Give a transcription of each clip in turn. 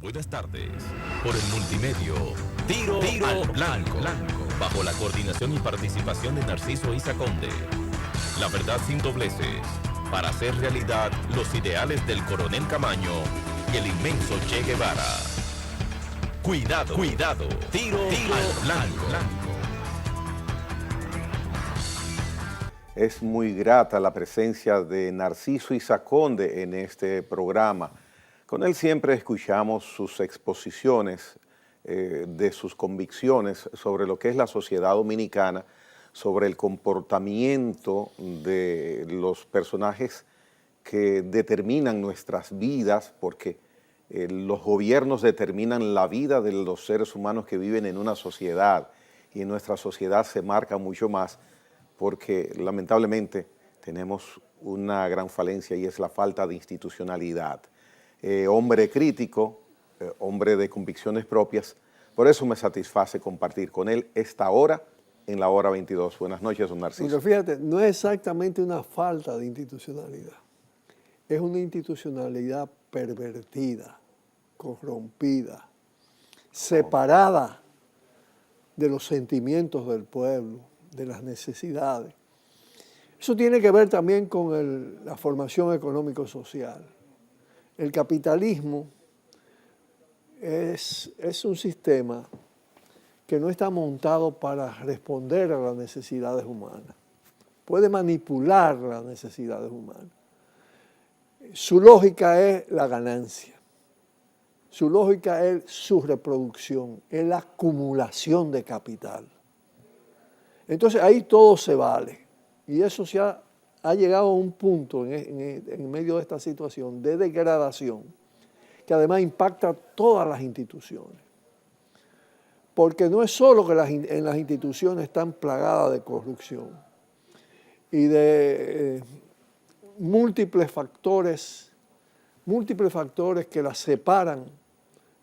Buenas tardes. Por el multimedio, Tiro al Blanco. Bajo la coordinación y participación de Narciso Isa Conde. La verdad sin dobleces. Para hacer realidad los ideales del Coronel Camaño y el inmenso Che Guevara. Cuidado. Tiro al Blanco. Es muy grata la presencia de Narciso Isa Conde en este programa. Con él siempre escuchamos sus exposiciones de sus convicciones sobre lo que es la sociedad dominicana, sobre el comportamiento de los personajes que determinan nuestras vidas, porque los gobiernos determinan la vida de los seres humanos que viven en una sociedad, y en nuestra sociedad se marca mucho más porque lamentablemente tenemos una gran falencia y es la falta de institucionalidad. Hombre crítico, hombre de convicciones propias, por eso me satisface compartir con él esta hora en la hora 22. Buenas noches, don Narciso. Pero fíjate, no es exactamente una falta de institucionalidad, es una institucionalidad pervertida, corrompida, separada de los sentimientos del pueblo, de las necesidades. Eso tiene que ver también con la formación económico-social. El capitalismo es un sistema que no está montado para responder a las necesidades humanas. Puede manipular las necesidades humanas. Su lógica es la ganancia. Su lógica es su reproducción, es la acumulación de capital. Entonces ahí todo se vale. Y eso ha llegado a un punto en medio de esta situación de degradación que además impacta a todas las instituciones. Porque no es solo que en las instituciones están plagadas de corrupción y de múltiples factores que las separan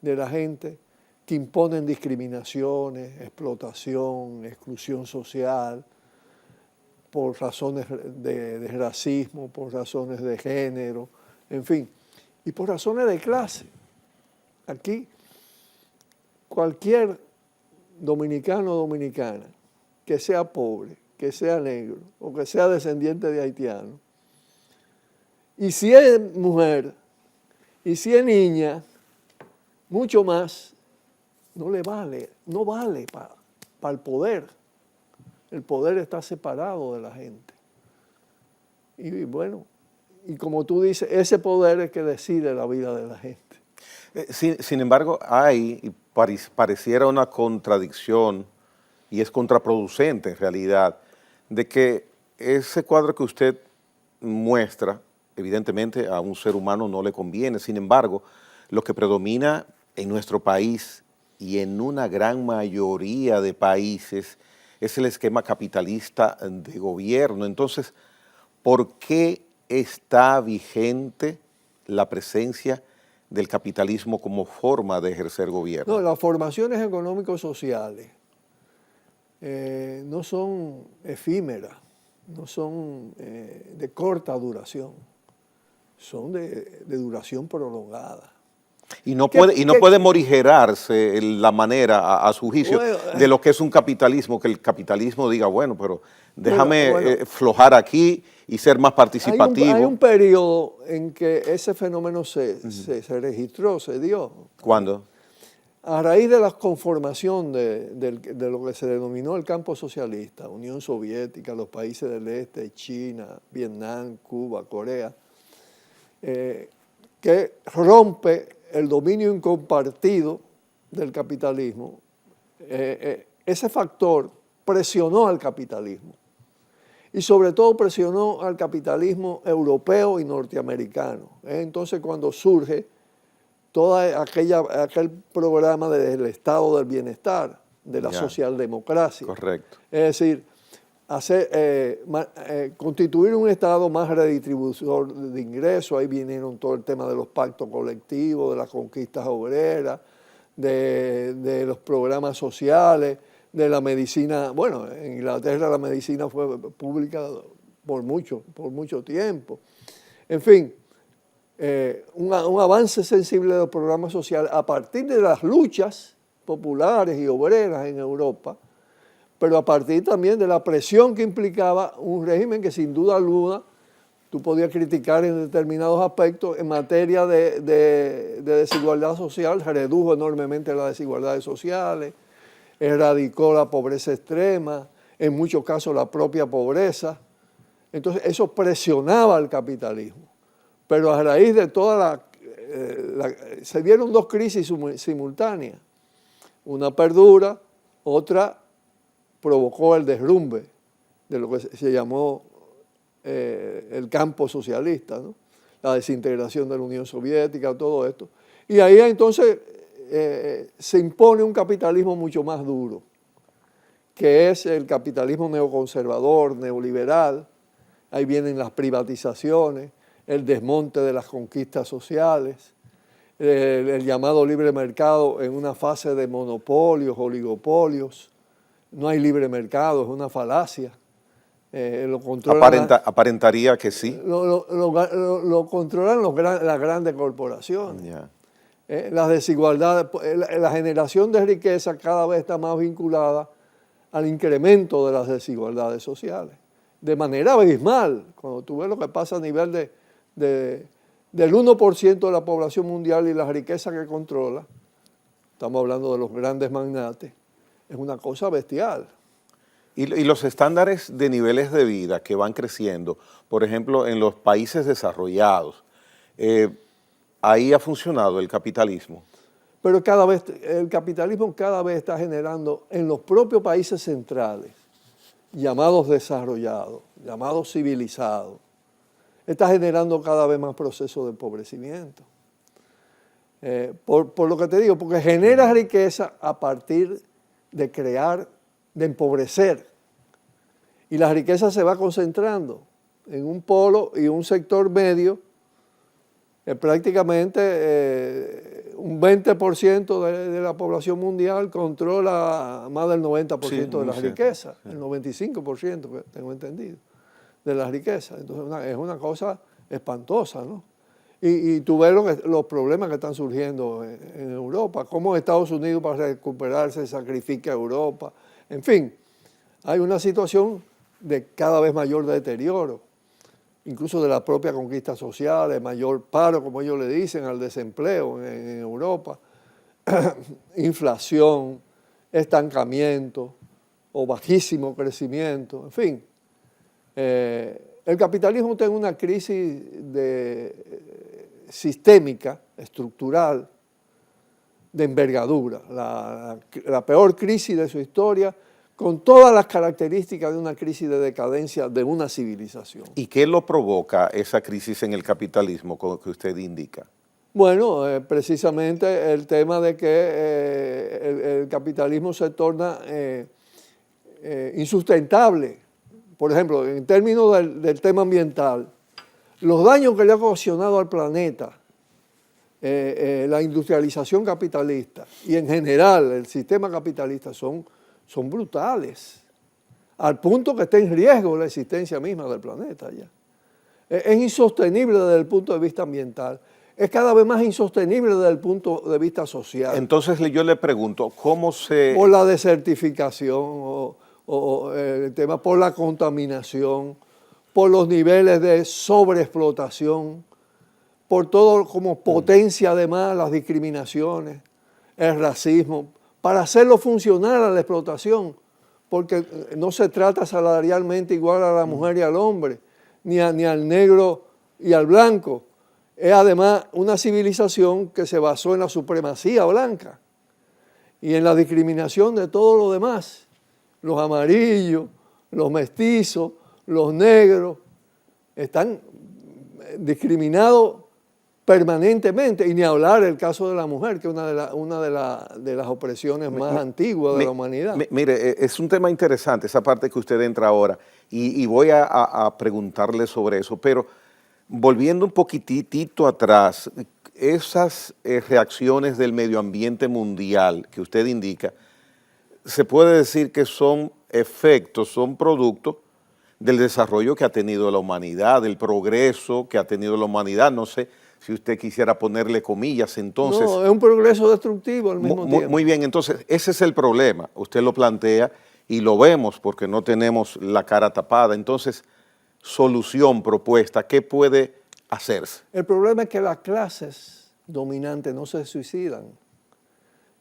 de la gente, que imponen discriminaciones, explotación, exclusión social, por razones de racismo, por razones de género, en fin, y por razones de clase. Aquí cualquier dominicano o dominicana que sea pobre, que sea negro o que sea descendiente de haitiano, y si es mujer y si es niña, mucho más, no vale para el poder. El poder está separado de la gente. Y bueno, y como tú dices, ese poder es que decide la vida de la gente. Sin embargo, pareciera una contradicción, y es contraproducente en realidad, de que ese cuadro que usted muestra, evidentemente a un ser humano no le conviene. Sin embargo, lo que predomina en nuestro país y en una gran mayoría de países es el esquema capitalista de gobierno. Entonces, ¿por qué está vigente la presencia del capitalismo como forma de ejercer gobierno? No, las formaciones económico-sociales no son efímeras, no son de corta duración, son de duración prolongada. Y no puede morigerarse la manera, a su juicio, de lo que es un capitalismo, que el capitalismo diga, bueno, pero déjame flojar aquí y ser más participativo. Hay un periodo en que ese fenómeno se registró, se dio. ¿Cuándo? A raíz de la conformación de lo que se denominó el campo socialista, Unión Soviética, los países del este, China, Vietnam, Cuba, Corea, que rompe el dominio incompartido del capitalismo, ese factor presionó al capitalismo y sobre todo presionó al capitalismo europeo y norteamericano. Entonces cuando surge todo aquel programa del Estado del Bienestar, de la socialdemocracia. Correcto. Es decir, constituir un Estado más redistribuidor de ingresos. Ahí vinieron todo el tema de los pactos colectivos, de las conquistas obreras, de los programas sociales, de la medicina. Bueno, en Inglaterra la medicina fue pública por mucho tiempo. En fin, un avance sensible del programa social a partir de las luchas populares y obreras en Europa, pero a partir también de la presión que implicaba un régimen que sin duda alguna tú podías criticar en determinados aspectos en materia de desigualdad social, redujo enormemente las desigualdades sociales, erradicó la pobreza extrema, en muchos casos la propia pobreza. Entonces eso presionaba al capitalismo. Pero a raíz de toda se dieron dos crisis simultáneas. Una perdura, otra provocó el derrumbe de lo que se llamó el campo socialista, ¿no? La desintegración de la Unión Soviética, todo esto. Y ahí entonces se impone un capitalismo mucho más duro, que es el capitalismo neoconservador, neoliberal. Ahí vienen las privatizaciones, el desmonte de las conquistas sociales, el llamado libre mercado en una fase de monopolios, oligopolios. No hay libre mercado, es una falacia. Lo controlan aparentaría que sí. Lo controlan las grandes corporaciones. Yeah. Las desigualdades, la generación de riqueza cada vez está más vinculada al incremento de las desigualdades sociales. De manera abismal, cuando tú ves lo que pasa a nivel del 1% de la población mundial y la riqueza que controla, estamos hablando de los grandes magnates, es una cosa bestial. Y los estándares de niveles de vida que van creciendo, por ejemplo, en los países desarrollados, ahí ha funcionado el capitalismo. Pero el capitalismo cada vez está generando en los propios países centrales, llamados desarrollados, llamados civilizados, está generando cada vez más procesos de empobrecimiento. Por lo que te digo, porque genera riqueza a partir de crear, de empobrecer. Y la riqueza se va concentrando en un polo y un sector medio. Prácticamente un 20% de la población mundial controla más del 90% de la riqueza, el 95% que tengo entendido, de la riqueza. Entonces es una cosa espantosa, ¿no? Y tú ves los problemas que están surgiendo en Europa, cómo Estados Unidos para recuperarse sacrifica a Europa. En fin, hay una situación de cada vez mayor deterioro, incluso de la propia conquista social, el mayor paro, como ellos le dicen, al desempleo en Europa, inflación, estancamiento o bajísimo crecimiento, en fin. El capitalismo tiene una crisis sistémica, estructural, de envergadura, la peor crisis de su historia, con todas las características de una crisis de decadencia de una civilización. ¿Y qué lo provoca esa crisis en el capitalismo que usted indica? Bueno, precisamente el tema de que el capitalismo se torna insustentable. Por ejemplo, en términos del tema ambiental, los daños que le ha ocasionado al planeta la industrialización capitalista y en general el sistema capitalista son brutales, al punto que está en riesgo la existencia misma del planeta ya. Es insostenible desde el punto de vista ambiental, es cada vez más insostenible desde el punto de vista social. Entonces yo le pregunto, ¿cómo se...? Por la desertificación o el tema por la contaminación, por los niveles de sobreexplotación, por todo como potencia además las discriminaciones, el racismo, para hacerlo funcionar a la explotación, porque no se trata salarialmente igual a la mujer y al hombre, ni al negro y al blanco. Es además una civilización que se basó en la supremacía blanca y en la discriminación de todo lo demás. Los amarillos, los mestizos, los negros, están discriminados permanentemente, y ni hablar el caso de la mujer, que es una de las opresiones más antiguas de la humanidad. Mire, es un tema interesante esa parte que usted entra ahora, y voy a preguntarle sobre eso, pero volviendo un poquitito atrás, esas reacciones del medio ambiente mundial que usted indica, se puede decir que son efectos, son productos del desarrollo que ha tenido la humanidad, del progreso que ha tenido la humanidad. No sé si usted quisiera ponerle comillas, entonces... No, es un progreso destructivo al mismo tiempo. Muy bien, entonces ese es el problema. Usted lo plantea y lo vemos porque no tenemos la cara tapada. Entonces, solución propuesta, ¿qué puede hacerse? El problema es que las clases dominantes no se suicidan.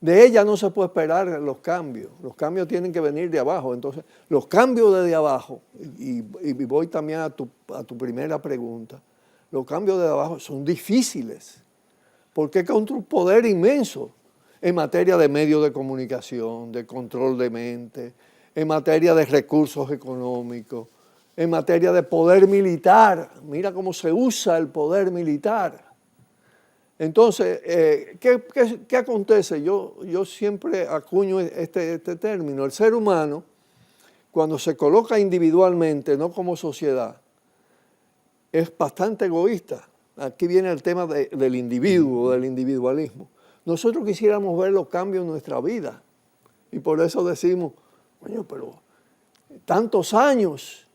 De ellas no se puede esperar los cambios. Los cambios tienen que venir de abajo. Entonces, los cambios desde abajo, y voy también a tu primera pregunta, los cambios de abajo son difíciles, porque es contra un poder inmenso en materia de medios de comunicación, de control de mente, en materia de recursos económicos, en materia de poder militar. Mira cómo se usa el poder militar. Entonces, ¿qué acontece? Yo siempre acuño este término. El ser humano, cuando se coloca individualmente, no como sociedad, es bastante egoísta. Aquí viene el tema del individuo, del individualismo. Nosotros quisiéramos ver los cambios en nuestra vida. Y por eso decimos, coño, pero tantos años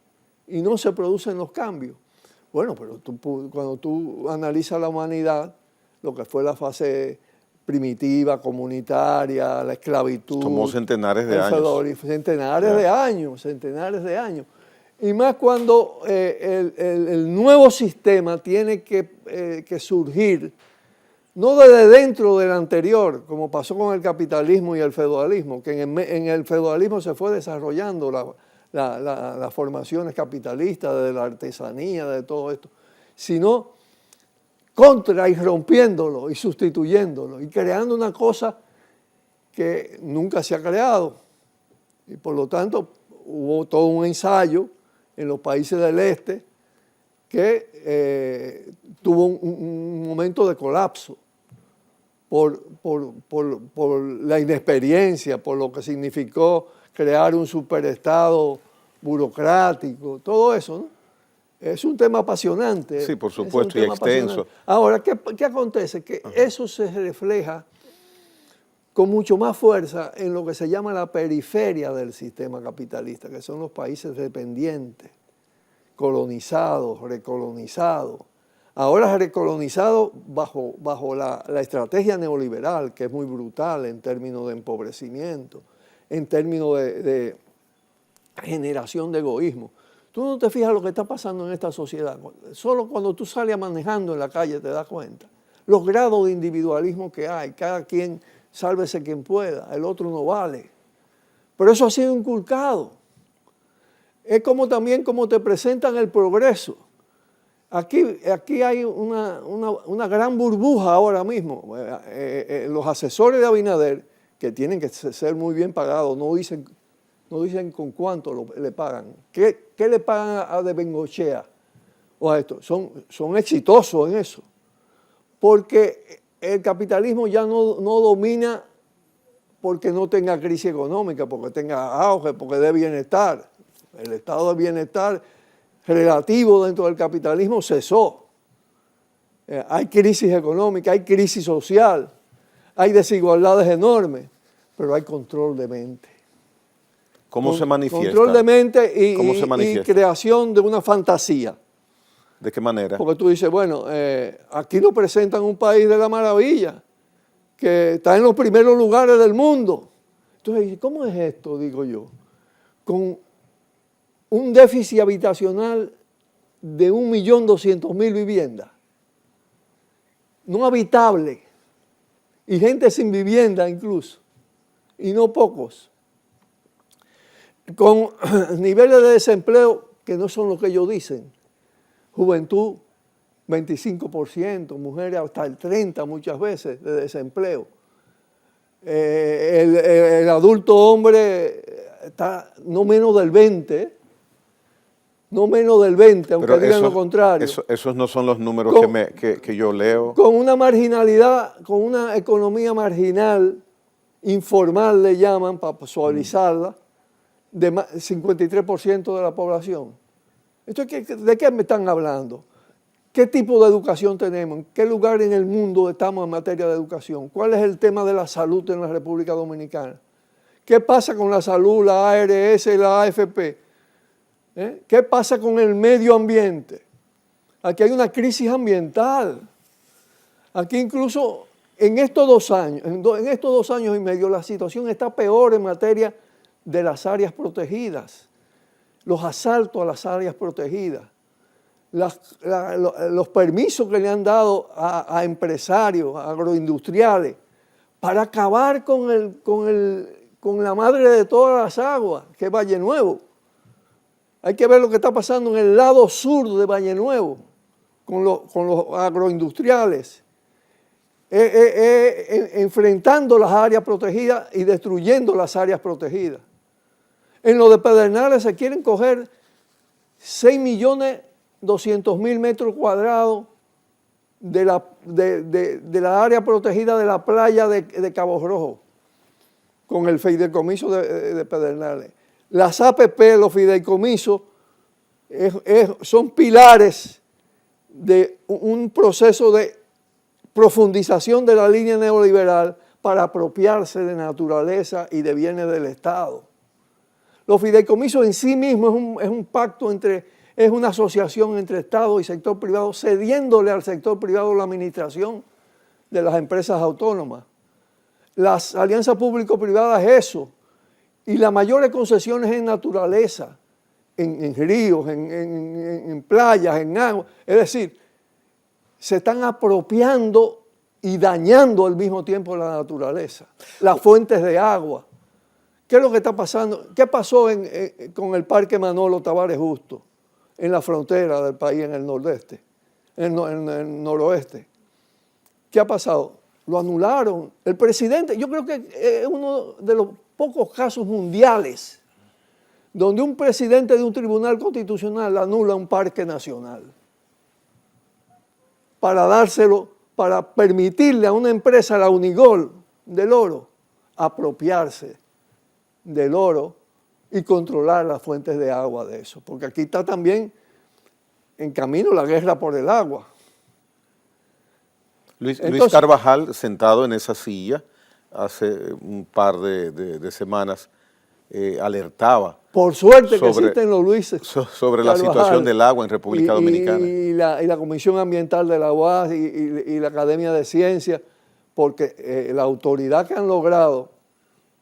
y no se producen los cambios. Bueno, pero cuando tú analizas la humanidad, lo que fue la fase primitiva, comunitaria, la esclavitud. Tomó centenares de años. Centenares de años. Y más cuando el nuevo sistema tiene que surgir, no desde dentro del anterior, como pasó con el capitalismo y el feudalismo, que en el feudalismo se fue desarrollando las formaciones capitalistas, de la artesanía, de todo esto, sino contra y rompiéndolo y sustituyéndolo y creando una cosa que nunca se ha creado. Y por lo tanto hubo todo un ensayo en los países del este que tuvo un momento de colapso por la inexperiencia, por lo que significó crear un superestado burocrático, todo eso, ¿no? Es un tema apasionante. Sí, por supuesto, y extenso. Ahora, ¿qué acontece? Que eso se refleja con mucho más fuerza en lo que se llama la periferia del sistema capitalista, que son los países dependientes, colonizados, recolonizados. Ahora recolonizados bajo la estrategia neoliberal, que es muy brutal en términos de empobrecimiento, en términos de generación de egoísmo. Tú no te fijas lo que está pasando en esta sociedad. Solo cuando tú sales manejando en la calle te das cuenta. Los grados de individualismo que hay, cada quien sálvese quien pueda, el otro no vale. Pero eso ha sido inculcado. Es como también como te presentan el progreso. Aquí hay una gran burbuja ahora mismo. Los asesores de Abinader, que tienen que ser muy bien pagados, no dicen con cuánto le pagan. ¿Qué le pagan a De Bengochea o a esto? Son exitosos en eso. Porque el capitalismo ya no domina porque no tenga crisis económica, porque tenga auge, porque dé bienestar. El estado de bienestar relativo dentro del capitalismo cesó. Hay crisis económica, hay crisis social, hay desigualdades enormes, pero hay control de mente. ¿Cómo se manifiesta? Control de mente y creación de una fantasía. ¿De qué manera? Porque tú dices, bueno, aquí nos presentan un país de la maravilla, que está en los primeros lugares del mundo. Entonces, ¿cómo es esto, digo yo? Con un déficit habitacional de 1.200.000 viviendas, no habitable, y gente sin vivienda incluso, y no pocos, con niveles de desempleo que no son lo que ellos dicen. Juventud, 25%, mujeres hasta el 30% muchas veces de desempleo. El adulto hombre está no menos del 20%, aunque pero digan lo contrario. Esos no son los números que yo leo. Con una marginalidad, con una economía marginal, informal le llaman, para suavizarla, de 53% de la población. Entonces, ¿de qué me están hablando? ¿Qué tipo de educación tenemos? ¿En qué lugar en el mundo estamos en materia de educación? ¿Cuál es el tema de la salud en la República Dominicana? ¿Qué pasa con la salud, la ARS y la AFP? ¿Qué pasa con el medio ambiente? Aquí hay una crisis ambiental. Aquí incluso en estos 2 años, en estos 2 años y medio, la situación está peor en materia de las áreas protegidas, los asaltos a las áreas protegidas, los permisos que le han dado a empresarios agroindustriales para acabar con la madre de todas las aguas, que es Valle Nuevo. Hay que ver lo que está pasando en el lado sur de Valle Nuevo, con los agroindustriales, enfrentando las áreas protegidas y destruyendo las áreas protegidas. En lo de Pedernales se quieren coger 6.200.000 metros cuadrados de la área protegida de la playa de Cabo Rojo, con el fideicomiso de Pedernales. Las APP, los fideicomisos, son pilares de un proceso de profundización de la línea neoliberal para apropiarse de naturaleza y de bienes del Estado. Los fideicomisos en sí mismos es un pacto es una asociación entre Estado y sector privado, cediéndole al sector privado la administración de las empresas autónomas. Las alianzas público-privadas es eso, y las mayores concesiones en naturaleza, en ríos, en playas, en agua. Es decir, se están apropiando y dañando al mismo tiempo la naturaleza, las fuentes de agua. ¿Qué es lo que está pasando? ¿Qué pasó con el Parque Manolo Tavares Justo, en la frontera del país, en el nordeste, en el noroeste? ¿Qué ha pasado? Lo anularon. El presidente, yo creo que es uno de los pocos casos mundiales donde un presidente de un tribunal constitucional anula un parque nacional para permitirle a una empresa, la Unigol del oro, apropiarse del oro y controlar las fuentes de agua de eso. Porque aquí está también en camino la guerra por el agua. Luis Carvajal, sentado en esa silla hace un par de semanas, alertaba. Por suerte que existen los Luises. Sobre la situación del agua en República Dominicana. Y la Comisión Ambiental de la UAS y la Academia de Ciencias, porque la autoridad que han logrado,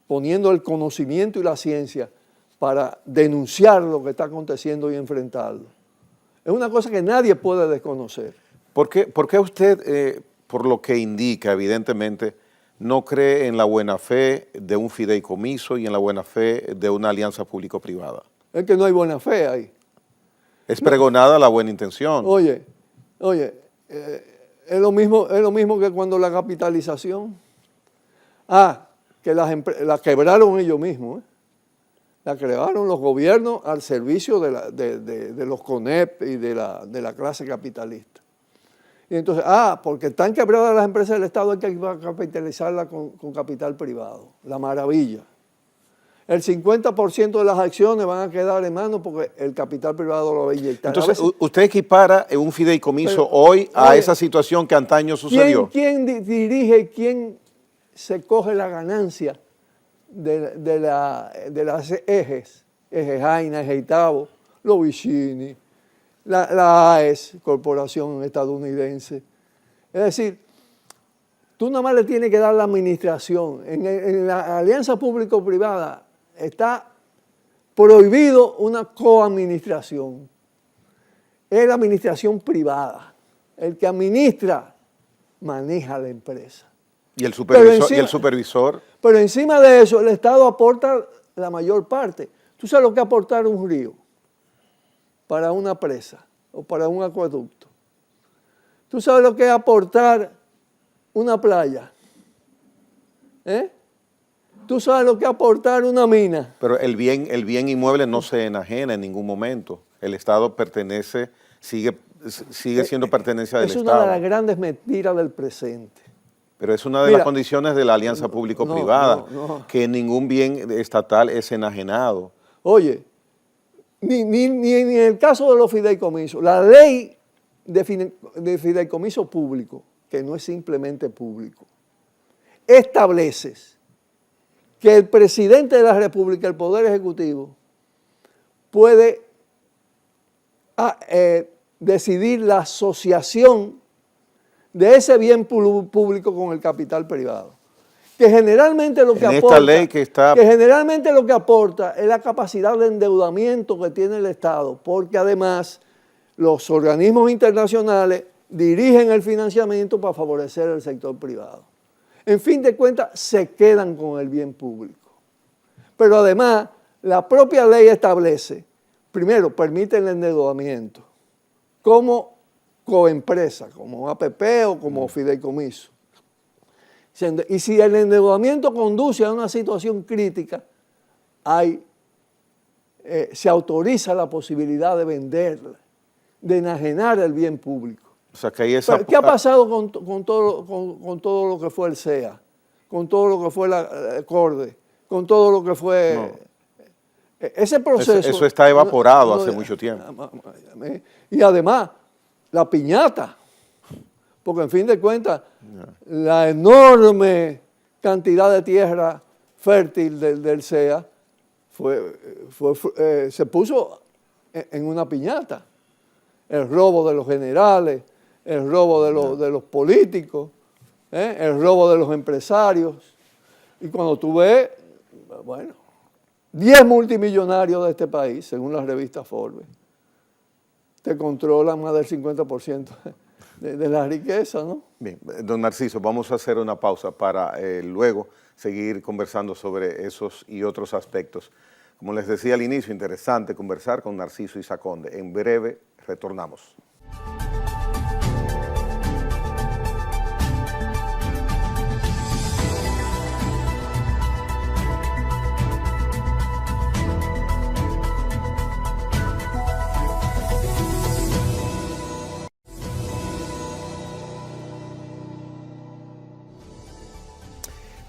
poniendo el conocimiento y la ciencia para denunciar lo que está aconteciendo y enfrentarlo, es una cosa que nadie puede desconocer. ¿Por qué usted, por lo que indica, evidentemente, no cree en la buena fe de un fideicomiso y en la buena fe de una alianza público-privada? Es que no hay buena fe ahí. Es pregonada la buena intención. Oye, es lo mismo que cuando la capitalización. Que la quebraron ellos mismos. La crearon los gobiernos al servicio de los CONEP y de la clase capitalista. Y entonces, porque están quebradas las empresas del Estado, hay que capitalizarlas con capital privado. La maravilla. El 50% de las acciones van a quedar en manos porque el capital privado lo va a inyectar. Entonces, ¿usted equipara un fideicomiso hoy a esa situación que antaño sucedió? ¿Quién dirige, quién se coge la ganancia de las ejes Jaina, eje Itabo, los Vicini, la AES, corporación estadounidense? Es decir, tú nada más le tienes que dar la administración. En la alianza público-privada está prohibido una coadministración. Es la administración privada. El que administra maneja la empresa. ¿Y el supervisor? Pero encima de eso, el Estado aporta la mayor parte. ¿Tú sabes lo que aportar un río para una presa o para un acueducto? ¿Tú sabes lo que es aportar una playa? ¿Tú sabes lo que es aportar una mina? Pero el bien inmueble no se enajena en ningún momento. El Estado sigue siendo pertenencia del Estado. Es una de las grandes mentiras del presente. Pero es una de las condiciones de la alianza público-privada, que ningún bien estatal es enajenado. Oye, ni en el caso de los fideicomisos, la ley de fideicomiso público, que no es simplemente público, establece que el presidente de la República, el Poder Ejecutivo, puede decidir la asociación de ese bien público con el capital privado. Que generalmente lo que en aporta, esta ley que está... que generalmente lo que aporta es la capacidad de endeudamiento que tiene el Estado, porque además los organismos internacionales dirigen el financiamiento para favorecer el sector privado. En fin de cuentas, se quedan con el bien público. Pero además, la propia ley establece, primero, permite el endeudamiento como coempresa, como APP o como fideicomiso. Y si el endeudamiento conduce a una situación crítica, se autoriza la posibilidad de venderla, de enajenar el bien público. O sea, que hay esa... ¿Qué ha pasado con todo lo que fue el CEA, con todo lo que fue la CORDE, con todo lo que fue... No. Ese proceso... Eso está evaporado hace mucho tiempo. Y además, la piñata, porque en fin de cuentas, la enorme cantidad de tierra fértil del CEA se puso en una piñata. El robo de los generales, el robo de los políticos, el robo de los empresarios. Y cuando tú ves, bueno, 10 multimillonarios de este país, según la revista Forbes, te controlan más del 50% de la riqueza, ¿no? Bien, don Narciso, vamos a hacer una pausa para luego seguir conversando sobre esos y otros aspectos. Como les decía al inicio, interesante conversar con Narciso Izaconde. En breve retornamos.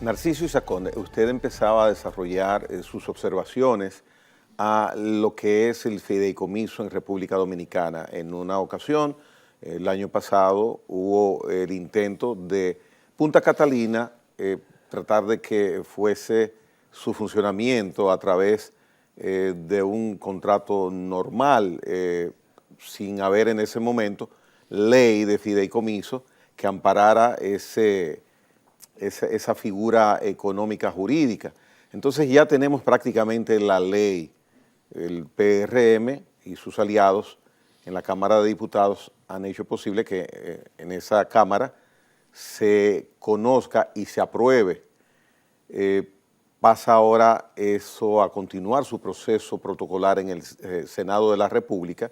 Narciso Izaconde, usted empezaba a desarrollar sus observaciones a lo que es el fideicomiso en República Dominicana. En una ocasión, el año pasado, hubo el intento de Punta Catalina tratar de que fuese su funcionamiento a través de un contrato normal, sin haber en ese momento ley de fideicomiso que amparara esa figura económica jurídica. Entonces ya tenemos prácticamente la ley. El PRM y sus aliados en la Cámara de Diputados han hecho posible que en esa Cámara se conozca y se apruebe. Pasa ahora eso a continuar su proceso protocolar en el Senado de la República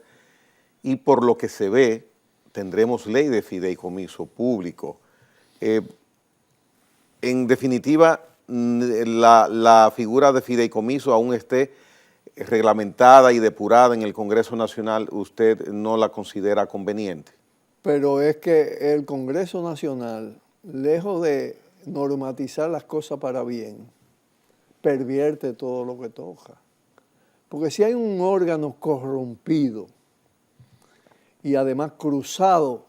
y por lo que se ve tendremos ley de fideicomiso público. En definitiva, la figura de fideicomiso aún esté reglamentada y depurada en el Congreso Nacional, ¿usted no la considera conveniente? Pero es que el Congreso Nacional, lejos de normatizar las cosas para bien, pervierte todo lo que toca. Porque si hay un órgano corrompido y además cruzado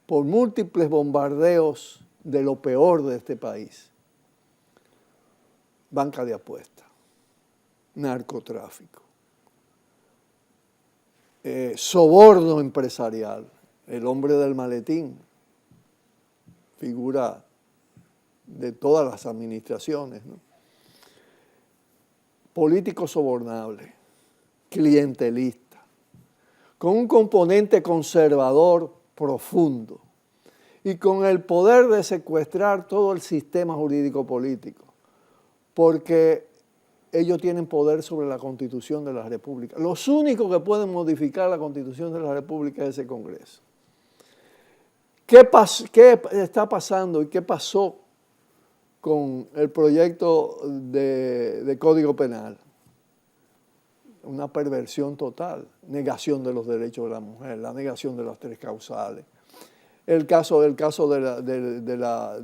por múltiples bombardeos de lo peor de este país, banca de apuestas, narcotráfico, soborno empresarial, el hombre del maletín, figura de todas las administraciones, ¿no? Político sobornable, clientelista, con un componente conservador profundo y con el poder de secuestrar todo el sistema jurídico político, porque ellos tienen poder sobre la Constitución de la República. Los únicos que pueden modificar la Constitución de la República es ese Congreso. ¿Qué está pasando y qué pasó con el proyecto de Código Penal? Una perversión total, negación de los derechos de la mujer, la negación de las tres causales. El caso de la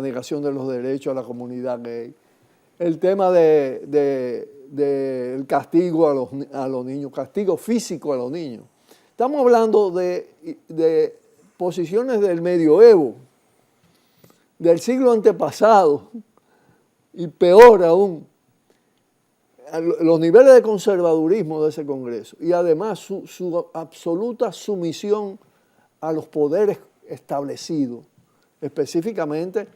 negación de los derechos a la comunidad gay. El tema del castigo a los niños, castigo físico a los niños. Estamos hablando de posiciones del medioevo, del siglo antepasado, y peor aún, los niveles de conservadurismo de ese Congreso, y además su absoluta sumisión a los poderes establecidos, específicamente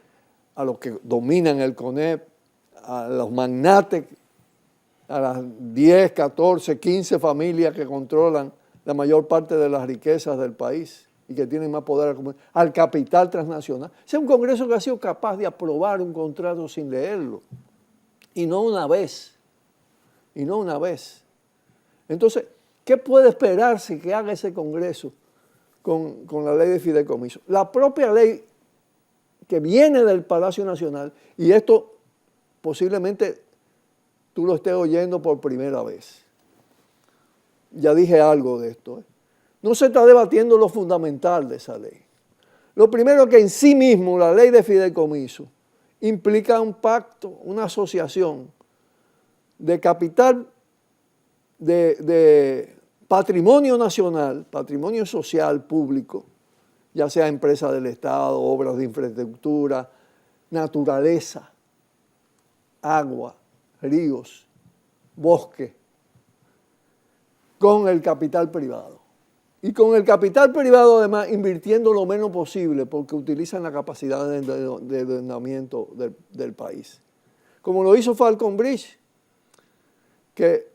a los que dominan el CONEP, a los magnates, a las 10, 14, 15 familias que controlan la mayor parte de las riquezas del país y que tienen más poder, al capital transnacional. Es un Congreso que ha sido capaz de aprobar un contrato sin leerlo, y no una vez, y no una vez. Entonces, ¿qué puede esperarse que haga ese Congreso con la ley de fideicomiso? La propia ley que viene del Palacio Nacional, y esto posiblemente tú lo estés oyendo por primera vez. Ya dije algo de esto. No se está debatiendo lo fundamental de esa ley. Lo primero que en sí mismo la ley de fideicomiso implica un pacto, una asociación de capital, de patrimonio nacional, patrimonio social público, ya sea empresas del Estado, obras de infraestructura, naturaleza, agua, ríos, bosque, con el capital privado. Y con el capital privado, además, invirtiendo lo menos posible porque utilizan la capacidad de endeudamiento del país. Como lo hizo Falcon Bridge, que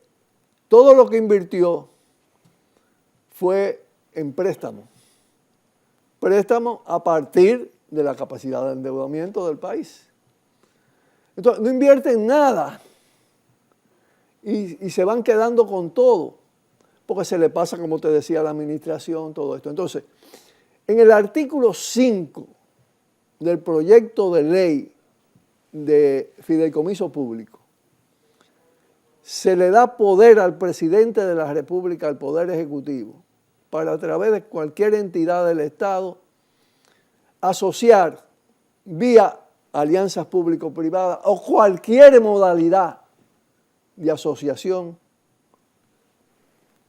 todo lo que invirtió fue en préstamo. Préstamo a partir de la capacidad de endeudamiento del país. Entonces, no invierten nada y se van quedando con todo, porque se le pasa, como te decía, a la administración, todo esto. Entonces, en el artículo 5 del proyecto de ley de fideicomiso público, se le da poder al presidente de la República, al Poder Ejecutivo, para a través de cualquier entidad del Estado, asociar vía alianzas público-privadas o cualquier modalidad de asociación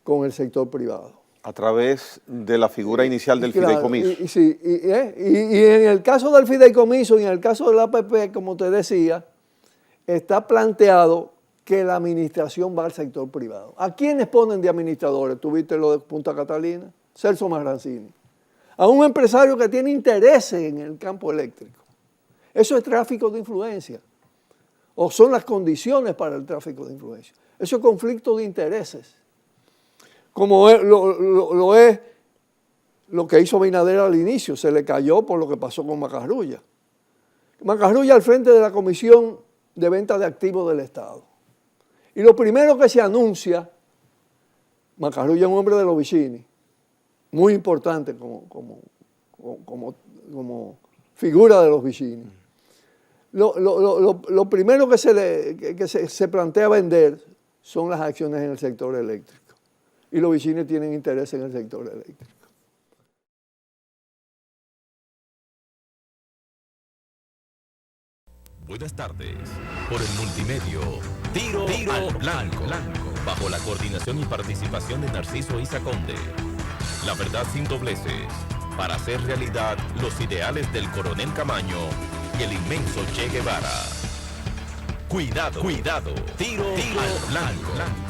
con el sector privado. A través de la figura inicial del Claro, fideicomiso. Y en el caso del fideicomiso y en el caso del APP, como te decía, está planteado que la administración va al sector privado. ¿A quiénes ponen de administradores? ¿Tuviste lo de Punta Catalina? Celso Marrancini. A un empresario que tiene intereses en el campo eléctrico. Eso es tráfico de influencia. O son las condiciones para el tráfico de influencia. Eso es conflicto de intereses. Como lo es lo que hizo Abinader al inicio, se le cayó por lo que pasó con Macarrulla. Macarrulla al frente de la Comisión de Venta de Activos del Estado. Y lo primero que se anuncia, Macarrulla es un hombre de los Vicini, muy importante como figura de los Vicini. Lo primero que se plantea vender son las acciones en el sector eléctrico. Y los Vicini tienen interés en el sector eléctrico. Buenas tardes. Por el multimedio, Tiro al Blanco, bajo la coordinación y participación de Narciso Isa Conde. La verdad sin dobleces, para hacer realidad los ideales del Coronel Camaño y el inmenso Che Guevara. Cuidado, Tiro al Blanco.